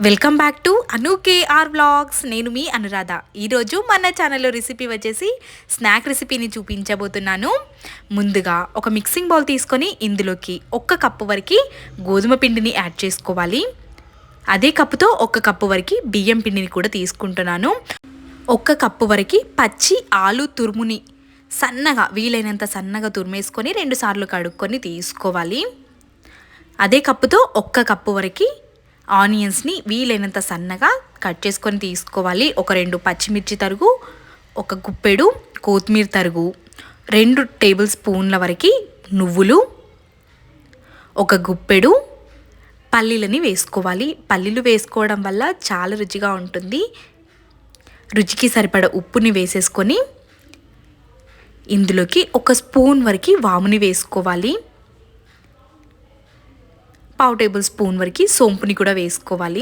Welcome back to Anu KR vlogs. నేను మీ అనురాధ. ఈరోజు మన ఛానల్లో రెసిపీ వచ్చేసి స్నాక్ రెసిపీని చూపించబోతున్నాను. ముందుగా ఒక మిక్సింగ్ బౌల్ తీసుకొని ఇందులోకి 1 కప్పు వరకు గోధుమ పిండిని యాడ్ చేసుకోవాలి. అదే కప్పుతో 1 కప్పు వరకు బియ్యం పిండిని కూడా తీసుకుంటున్నాను. 1 కప్పు వరకు పచ్చి ఆలు తురుముని సన్నగా వీలైనంత సన్నగా తురిమేసుకొని 2 సార్లు కడుక్కొని తీసుకోవాలి. అదే కప్పుతో 1 కప్పు వరకు ఆనియన్స్ని వీలైనంత సన్నగా కట్ చేసుకొని తీసుకోవాలి. ఒక 2 పచ్చిమిర్చి తరుగు, 1 గుప్పెడు కొత్తిమీర తరుగు, 2 టేబుల్ స్పూన్ల వరకు నువ్వులు, 1 గుప్పెడు పల్లీలని వేసుకోవాలి. పల్లీలు వేసుకోవడం వల్ల చాలా రుచిగా ఉంటుంది. రుచికి సరిపడ ఉప్పుని వేసేసుకొని ఇందులోకి 1 స్పూన్ వరకు వాముని వేసుకోవాలి. 1/2 టేబుల్ స్పూన్ వరకు సోంపుని కూడా వేసుకోవాలి.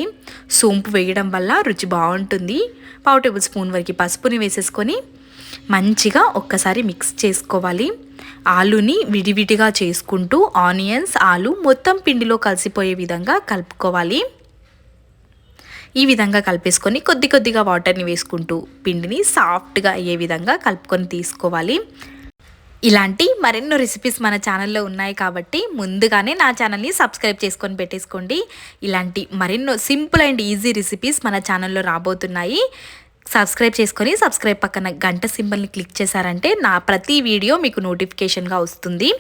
సోంపు వేయడం వల్ల రుచి బాగుంటుంది. 1/2 టేబుల్ స్పూన్ వరకు పసుపుని వేసేసుకొని మంచిగా ఒక్కసారి మిక్స్ చేసుకోవాలి. ఆలుని విడివిడిగా చేసుకుంటూ ఆనియన్స్ ఆలు మొత్తం పిండిలో కలిసిపోయే విధంగా కలుపుకోవాలి. ఈ విధంగా కలిపేసుకొని కొద్దిగా వాటర్ని వేసుకుంటూ పిండిని సాఫ్ట్గా అయ్యే విధంగా కలుపుకొని తీసుకోవాలి. ఇలాంటి మరెన్నో రెసిపీస్ మన ఛానల్లో ఉన్నాయి కాబట్టి ముందుగానే నా ఛానల్ని సబ్స్క్రైబ్ చేసుకొని పెట్టేసుకోండి. ఇలాంటి మరెన్నో సింపుల్ అండ్ ఈజీ రెసిపీస్ మన ఛానల్లో రాబోతున్నాయి. సబ్స్క్రైబ్ చేసుకొని సబ్స్క్రైబ్ పక్కన గంట సింబల్ని క్లిక్ చేశారంటే నా ప్రతి వీడియో మీకు నోటిఫికేషన్గా వస్తుంది.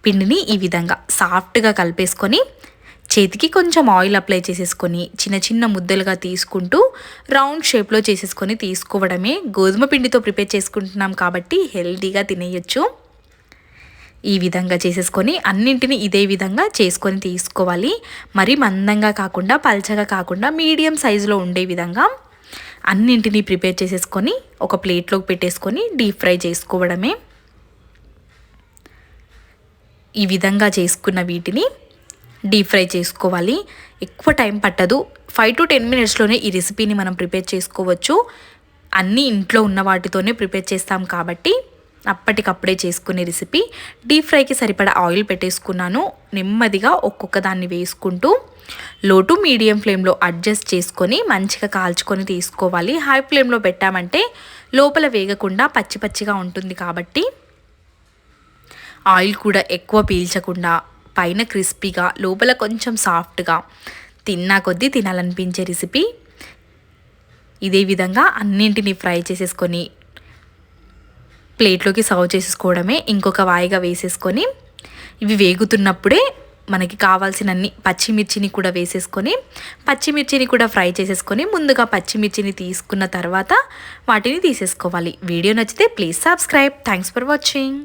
పిండిని ఈ విధంగా సాఫ్ట్గా కలిపేసుకొని చేతికి కొంచెం ఆయిల్ అప్లై చేసేసుకొని చిన్న ముద్దలుగా తీసుకుంటూ రౌండ్ షేప్లో చేసేసుకొని తీసుకోవడమే. గోధుమ పిండితో ప్రిపేర్ చేసుకుంటున్నాం కాబట్టి హెల్తీగా తినేయచ్చు. ఈ విధంగా చేసేసుకొని అన్నింటినీ ఇదే విధంగా చేసుకొని తీసుకోవాలి. మరి మందంగా కాకుండా పల్చగా కాకుండా మీడియం సైజులో ఉండే విధంగా అన్నింటినీ ప్రిపేర్ చేసేసుకొని ఒక ప్లేట్లోకి పెట్టేసుకొని డీప్ ఫ్రై చేసుకోవడమే. ఈ విధంగా చేసుకున్న వీటిని డీప్ ఫ్రై చేసుకోవాలి. ఎక్కువ టైం పట్టదు. 5 to 10 మినిట్స్లోనే ఈ రెసిపీని మనం ప్రిపేర్ చేసుకోవచ్చు. అన్నీ ఇంట్లో ఉన్న వాటితోనే ప్రిపేర్ చేస్తాం కాబట్టి అప్పటికప్పుడే చేసుకునే రెసిపీ. డీప్ ఫ్రైకి సరిపడా ఆయిల్ పెట్టేసుకున్నాను. నెమ్మదిగా ఒక్కొక్క దాన్ని వేసుకుంటూ లో టు మీడియం ఫ్లేమ్లో అడ్జస్ట్ చేసుకొని మంచిగా కాల్చుకొని తీసుకోవాలి. హై ఫ్లేమ్లో పెట్టామంటే లోపల వేగకుండా పచ్చిగా ఉంటుంది కాబట్టి ఆయిల్ కూడా ఎక్కువ పీల్చకుండా పైన క్రిస్పీగా లోపల కొంచెం సాఫ్ట్గా తిన్నా కొద్దీ తినాలనిపించే రెసిపీ. ఇదే విధంగా అన్నింటినీ ఫ్రై చేసేసుకొని ప్లేట్లోకి సర్వ్ చేసేసుకోవడమే. ఇంకొక వాయిగా వేసేసుకొని ఇవి వేగుతున్నప్పుడే మనకి కావాల్సినన్ని పచ్చిమిర్చిని కూడా వేసేసుకొని పచ్చిమిర్చిని కూడా ఫ్రై చేసేసుకొని ముందుగా పచ్చిమిర్చిని తీసుకున్న తర్వాత వాటిని తీసేసుకోవాలి. వీడియో నచ్చితే please subscribe. Thanks for watching.